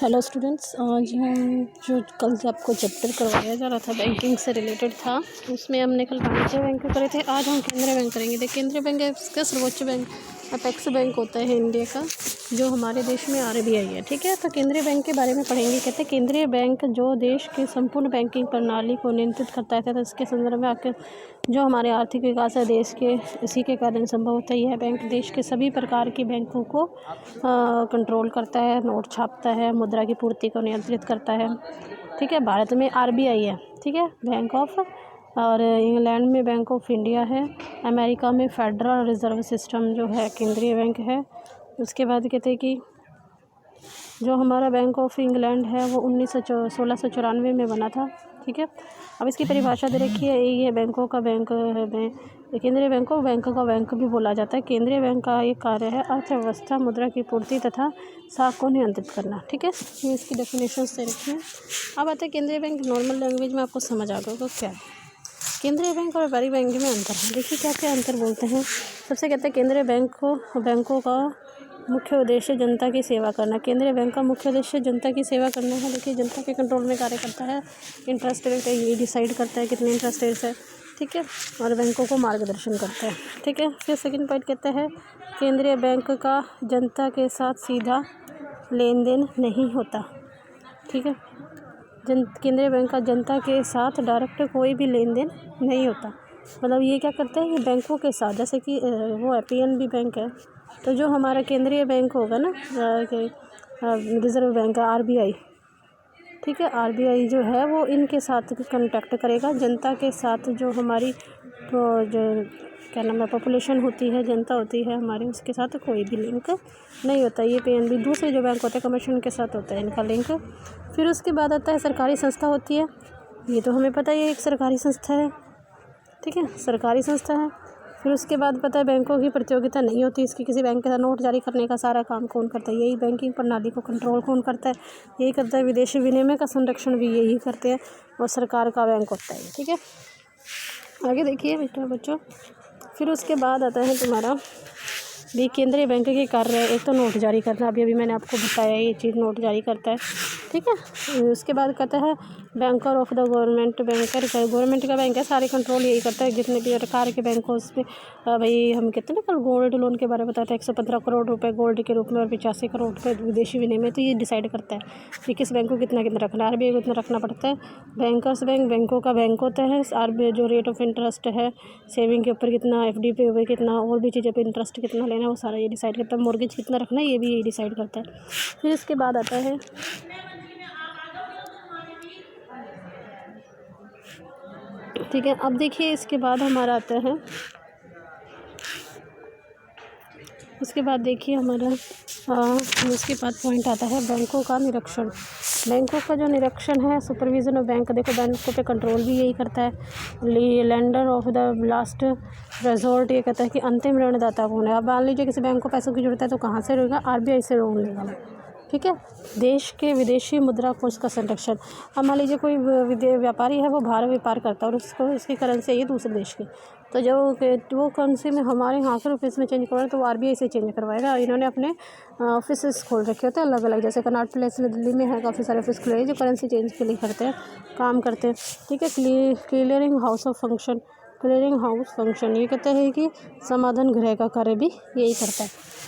Hello students, आज हम जो कल से आपको चैप्टर करवाया जा रहा था बैंकिंग से रिलेटेड था, उसमें हमने कल वाणिज्य बैंक करे थे। आज हम केंद्रीय बैंक करेंगे। देखिए, केंद्रीय बैंक इसका सर्वोच्च बैंक अपेक्स बैंक होता है इंडिया का, जो हमारे देश में आरबीआई है। ठीक है, तो केंद्रीय बैंक के बारे में पढ़ेंगे। कहते हैं केंद्रीय बैंक जो देश की संपूर्ण बैंकिंग प्रणाली को नियंत्रित करता है, तो इसके संदर्भ में आके जो हमारे आर्थिक विकास है देश के, इसी के कारण संभव होता है। यह बैंक देश के सभी प्रकार की बैंकों को कंट्रोल करता है, नोट छापता है, मुद्रा की पूर्ति को नियंत्रित करता है। ठीक है, भारत में आरबीआई है। ठीक है, बैंक ऑफ, और इंग्लैंड में बैंक ऑफ इंडिया है। अमेरिका में फेडरल रिजर्व सिस्टम जो है केंद्रीय बैंक है। उसके बाद कहते हैं कि जो हमारा बैंक ऑफ इंग्लैंड है वो 1694 में बना था। ठीक है, अब इसकी परिभाषा दे रखी है। ये बैंकों का बैंक है, केंद्रीय बैंक को बैंक का बैंक भी बोला जाता है। केंद्रीय बैंक का एक कार्य है अर्थव्यवस्था, मुद्रा की पूर्ति तथा साख को नियंत्रित करना। ठीक है, ये इसकी डेफिनेशन दे रखी है। अब आते हैं केंद्रीय बैंक। नॉर्मल लैंग्वेज में आपको समझ आ गया तो क्या है केंद्रीय बैंक और व्यापारिक बैंक में अंतर है। देखिए क्या क्या अंतर बोलते हैं। सबसे कहते हैं केंद्रीय बैंकों का मुख्य उद्देश्य जनता की सेवा करना। केंद्रीय बैंक का मुख्य उद्देश्य जनता की सेवा करना है। देखिए, जनता के कंट्रोल में कार्य करता है। इंटरेस्ट रेट ये डिसाइड करता है कितने इंटरेस्ट रेट है। ठीक है, और बैंकों को मार्गदर्शन करता है। ठीक है, फिर सेकंड पॉइंट कहता है केंद्रीय बैंक का जनता के साथ सीधा लेन देन नहीं होता। ठीक है, केंद्रीय बैंक का जनता के साथ डायरेक्ट कोई भी लेन देन नहीं होता। मतलब ये क्या करता है कि बैंकों के साथ, जैसे कि वो पीएनबी बैंक है, तो जो हमारा केंद्रीय बैंक होगा ना, रिजर्व बैंक है आरबीआई। ठीक है, आरबीआई जो है वो इनके साथ कांटेक्ट करेगा। जनता के साथ जो हमारी जो क्या नाम है पॉपुलेशन होती है, जनता होती है हमारे, उसके साथ कोई भी लिंक नहीं होता। ये पीएनबी दूसरे जो बैंक होते हैं कमीशन के साथ होता है इनका लिंक। फिर उसके बाद आता है सरकारी संस्था होती है। ये तो हमें पता है, ये एक सरकारी संस्था है। ठीक है, सरकारी संस्था है। फिर उसके बाद पता है बैंकों की प्रतियोगिता नहीं होती। इसकी किसी बैंक के साथ नोट जारी करने का सारा काम कौन करता है? यही बैंकिंग प्रणाली को कंट्रोल कौन करता है? यही करता है। विदेशी विनिमय का संरक्षण भी यही करते हैं, और सरकार का बैंक होता है। ठीक है, आगे देखिए बच्चों। फिर उसके बाद आता है तुम्हारा भी केंद्रीय बैंक के कार्य है। एक तो नोट जारी करना, अभी मैंने आपको बताया ये चीज़, नोट जारी करता है। ठीक है, उसके बाद कहता है banker of the government. Banker government का बैंक है, सारे कंट्रोल यही करता है। जितने भी प्रकार के बैंक हो उसमें भाई हम कहते हैं ना, कल गोल्ड लोन के बारे में बताते हैं। 115 करोड़ रुपए गोल्ड के रूप में और 85 करोड़ रुपए विदेशी विनिमय। तो ये डिसाइड करता है कि किस बैंक को कितना कितना रखना है। आरबीआई को इतना रखना पड़ता है। बैंकर्स बैंक बैंकों का बैंक होता है। आरबीआई जो रेट ऑफ इंटरेस्ट है, सेविंग के ऊपर कितना, एफडी पे ऊपर कितना, और भी चीज़ों पे इंटरेस्ट कितना लेना है, वो सारा ये डिसाइड करता है। मॉर्गेज कितना रखना है, ये भी ये डिसाइड करता है। फिर इसके बाद आता है ठीक है, अब देखिए इसके बाद हमारा आता है, उसके बाद देखिए हमारा उसके बाद पॉइंट आता है बैंकों का निरीक्षण। बैंकों का जो निरीक्षण है, सुपरविजन ऑफ बैंक। देखो, बैंकों पे कंट्रोल भी यही करता है। Lender of the last resort, ये कहता है कि अंतिम ऋणदाता कौन है। अब मान लीजिए किसी बैंक को पैसों की जरूरत है तो कहाँ से रहेगा? आरबीआई से लोन लेगा। ठीक है, देश के विदेशी मुद्रा कोष का संरक्षण। अब मान लीजिए कोई व्यापारी है, वो बाहर व्यापार करता है और उसको उसकी करेंसी है दूसरे देश की, तो जो वो करेंसी में हमारे यहाँ के रुपीज़ में चेंज करवाए तो वो आरबीआई से चेंज करवाएगा। इन्होंने अपने ऑफिस खोल रखे होते हैं अलग अलग, जैसे कनॉट प्लेस में दिल्ली में है, काफ़ी सारे ऑफिस खुले हैं जो करेंसी चेंज के लिए करते हैं, काम करते हैं। ठीक है, clearing house of function. Clearing house function ये कहते हैं कि समाधान गृह का कार्य भी यही करता है।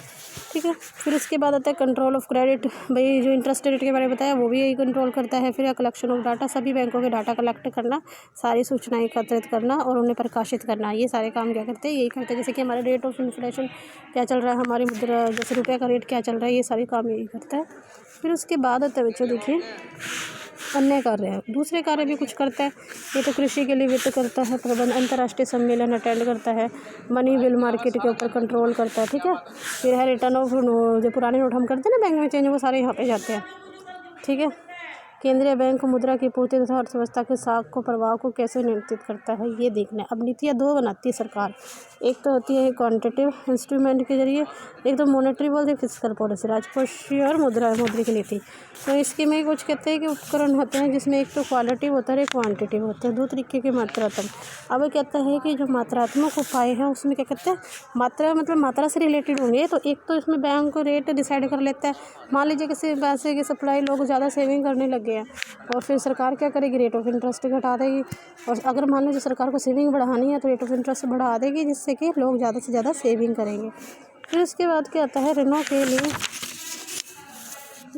ठीक है, फिर उसके बाद आता है कंट्रोल ऑफ क्रेडिट। भाई जो इंटरेस्ट रेट के बारे में बताया वो भी यही कंट्रोल करता है। फिर कलेक्शन ऑफ डाटा, सभी बैंकों के डाटा कलेक्ट करना, सारी सूचनाएं एकत्रित करना और उन्हें प्रकाशित करना, ये सारे काम क्या करते हैं? यही करते हैं। जैसे कि हमारा रेट ऑफ इन्फ्लेशन क्या चल रहा है, हमारी मुद्रा जैसे रुपये का रेट क्या चल रहा है, ये सारे काम यही करता है। फिर उसके बाद आता है बच्चों देखिए अन्य कार्य है। दूसरे कार्य भी कुछ करता है। ये तो कृषि के लिए वित्त करता है, प्रबंध, अंतर्राष्ट्रीय सम्मेलन अटेंड करता है, मनी बिल मार्केट के ऊपर कंट्रोल करता है। ठीक है, फिर है रिटर्न ऑफ जो पुराने नोट हम करते हैं ना बैंक में चेंज, वो सारे यहाँ पे जाते हैं। ठीक है, केंद्रीय बैंक मुद्रा की पूर्ति तथा अर्थव्यवस्था के साख को प्रभाव को कैसे नियंत्रित करता है, ये देखना है। अब नीतियाँ दो बनाती है सरकार, एक तो होती है क्वांटिटेटिव इंस्ट्रूमेंट के जरिए, एक तो मॉनेटरी बोलते हैं फिजिकल पॉलिसी, राजकोषीय और मौद्रिक नीति। तो इसके में कुछ कहते हैं कि उपकरण होते हैं जिसमें एक तो क्वालिटिव होता है, एक क्वांटिटिव होता है, दो तरीके के मात्रात्मक। अब कहता है कि जो मात्रात्मक उपाय हैं उसमें क्या कहते हैं, मात्रा मतलब मात्रा से रिलेटेड होंगे। तो एक तो इसमें बैंक रेट डिसाइड कर लेता है। मान लीजिए किसी पैसे की सप्लाई लोग ज़्यादा सेविंग करने लग गए हैं और फिर सरकार क्या करेगी, रेट ऑफ इंटरेस्ट घटा देगी। और अगर मान लीजिए सरकार को सेविंग बढ़ानी है तो रेट ऑफ इंटरेस्ट बढ़ा देगी, जिससे कि लोग ज़्यादा से ज़्यादा सेविंग करेंगे। फिर उसके बाद क्या आता है, ऋणों के लिए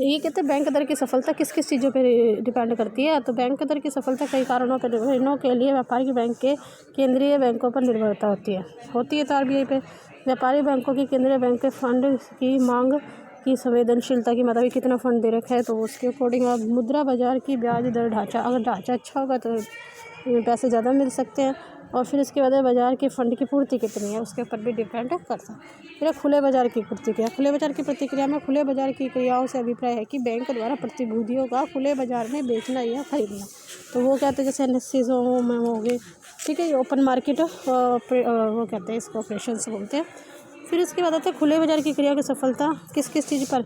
ये कहते हैं बैंक दर की सफलता किस किस चीज़ों पे डिपेंड करती है। तो बैंक दर की सफलता कई कारणों पर, ऋणों के लिए व्यापारिक बैंक के केंद्रीय बैंकों पर निर्भरता होती है तो RBI पे। व्यापारी बैंकों की केंद्रीय बैंक के फंड की मांग की संवेदनशीलता की मतलब कितना फंड दे रखा है तो उसके अकॉर्डिंग। अब मुद्रा बाजार की ब्याज दर ढांचा, अगर ढांचा अच्छा होगा तो पैसे ज़्यादा मिल सकते हैं। और फिर इसके बाद बाजार के फंड की पूर्ति कितनी है उसके ऊपर भी डिपेंड करता है। फिर खुले बाजार की प्रतिक्रिया, खुले बाजार की प्रतिक्रिया में खुले बाजार की क्रियाओं से अभिप्राय है कि बैंक द्वारा प्रतिभूतियों का खुले बाजार में बेचना या खरीदना। तो वो कहते हैं जैसे NSEs में हो गए, ठीक है, ये ओपन मार्केट वो कहते हैं इसको ऑपरेशन से बोलते हैं। फिर इसके बाद आते हैं खुले बाजार की क्रिया की सफलता किस किस चीज़ पर।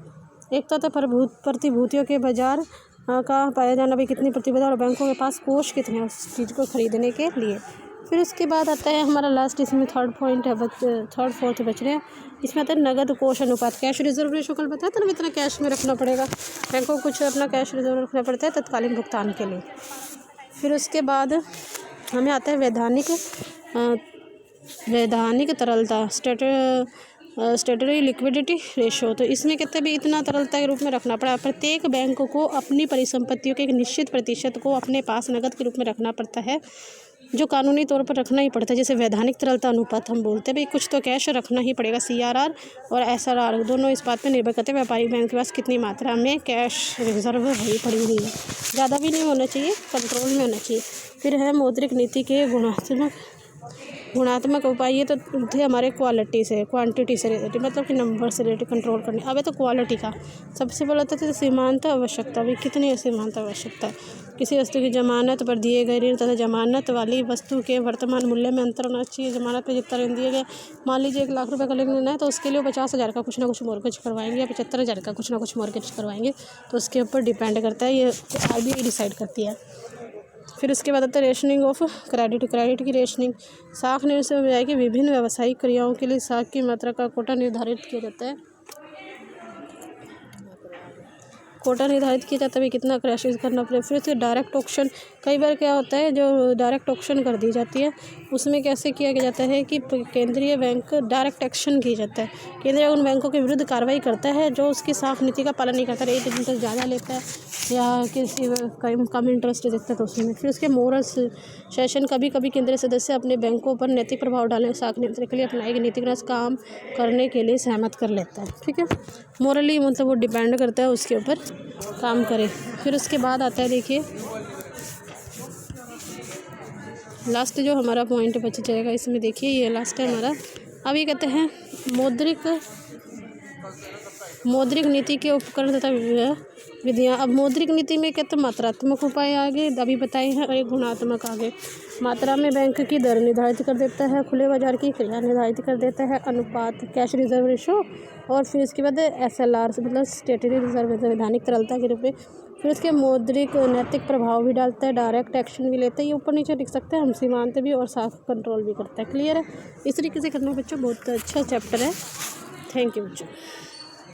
एक तो आता है प्रतिभूतियों के बाजार का पाया जाना भी कितनी प्रतिभूति और बैंकों के पास कोष कितने हैं उस चीज़ को खरीदने के लिए। फिर उसके बाद आता है हमारा लास्ट, इसमें थर्ड पॉइंट है, थर्ड फोर्थ बच रहे हैं। इसमें आता है नगद कोष अनुपात, कैश रिजर्व रेशो। कल बताया था ना इतना कैश में रखना पड़ेगा बैंकों को, कुछ अपना कैश रिजर्व रखना पड़ता है तत्कालीन भुगतान के लिए। फिर उसके बाद हमें आता है वैधानिक तरलता, स्टेटरी लिक्विडिटी रेशो। तो इसमें कहते हैं भी इतना तरलता के रूप में रखना पड़ा। प्रत्येक बैंक को अपनी परिसंपत्तियों के एक निश्चित प्रतिशत को अपने पास नकद के रूप में रखना पड़ता है, जो कानूनी तौर पर रखना ही पड़ता है। जैसे वैधानिक तरलता अनुपात हम बोलते हैं भाई, कुछ तो कैश रखना ही पड़ेगा। CRR और SRR दोनों इस बात पर निर्भर करते हैं व्यापारिक बैंक के पास कितनी मात्रा में कैश रिजर्व पड़ी हुई है। ज़्यादा भी नहीं होना चाहिए, कंट्रोल में होना चाहिए। फिर है मौद्रिक नीति के गुणात्मक उपाय। ये तो थे हमारे क्वालिटी से, क्वांटिटी से रिलेटेड, मतलब कि नंबर से रिलेटेड कंट्रोल करने। अब है तो क्वालिटी का सबसे पहले होता है सीमांत आवश्यकता, भी कितनी सीमांत आवश्यकता। किसी वस्तु की जमानत पर दिए गए ऋण तथा जमानत वाली वस्तु के वर्तमान मूल्य में अंतर होना चाहिए। जमानत पर जितना ऋण दिए गए, मान लीजिए 1 लाख रुपए का ऋण लेना है तो उसके लिए 50,000 का कुछ ना कुछ मॉर्गेज करवाएंगे या 75,000 का कुछ ना कुछ मॉर्गेज करवाएंगे। तो उसके ऊपर डिपेंड करता है, ये RBI डिसाइड करती है। फिर उसके बाद आता है रेशनिंग ऑफ क्रेडिट की रेशनिंग। साख निर्णय में कि विभिन्न व्यावसायिक क्रियाओं के लिए साख की मात्रा का कोटा निर्धारित किया जाता है। भी कितना क्रैश करना पड़ेगा। फिर उसके डायरेक्ट ऑक्शन, कई बार क्या होता है जो डायरेक्ट ऑक्शन कर दी जाती है उसमें कैसे किया जाता है कि केंद्रीय बैंक डायरेक्ट एक्शन किया जाता है। केंद्रीय उन बैंकों के विरुद्ध कार्रवाई करता है जो उसकी साख नीति का पालन नहीं करता, रेट इंटरेस्ट ज़्यादा लेता है या किसी कम इंटरेस्ट देता है तो उसमें। फिर उसके मोरल सेशन, कभी कभी केंद्रीय सदस्य अपने बैंकों पर नैतिक प्रभाव डालने साख नियंत्रण के लिए अपनाई गई नीतिगत काम करने के लिए सहमत कर लेता है। ठीक है, मोरली मतलब वो डिपेंड करता है उसके ऊपर काम करे। फिर उसके बाद आता है, देखिए लास्ट जो हमारा पॉइंट बच जाएगा इसमें, देखिए ये लास्ट है हमारा। अब ये कहते हैं मौद्रिक नीति के उपकरण तथा विधियाँ। अब मौद्रिक नीति में कहते हैं मात्रात्मक उपाय आगे अभी बताए हैं और एक गुणात्मक आगे। मात्रा में बैंक की दर निर्धारित कर देता है, खुले बाजार की क्रिया निर्धारित कर देता है, अनुपात, कैश रिजर्व रेशो, और फिर इसके बाद SLR मतलब स्टेटरी रिजर्व वैधानिक तरलता के रूप में। फिर उसके मौद्रिक नैतिक प्रभाव भी डालता है, डायरेक्ट एक्शन भी लेता है, ये ऊपर नीचे लिख सकते हैं हम, सीमांत भी और साख कंट्रोल भी करता है। क्लियर है, इस तरीके से करना बच्चों, बहुत अच्छा चैप्टर है। थैंक यू बच्चों।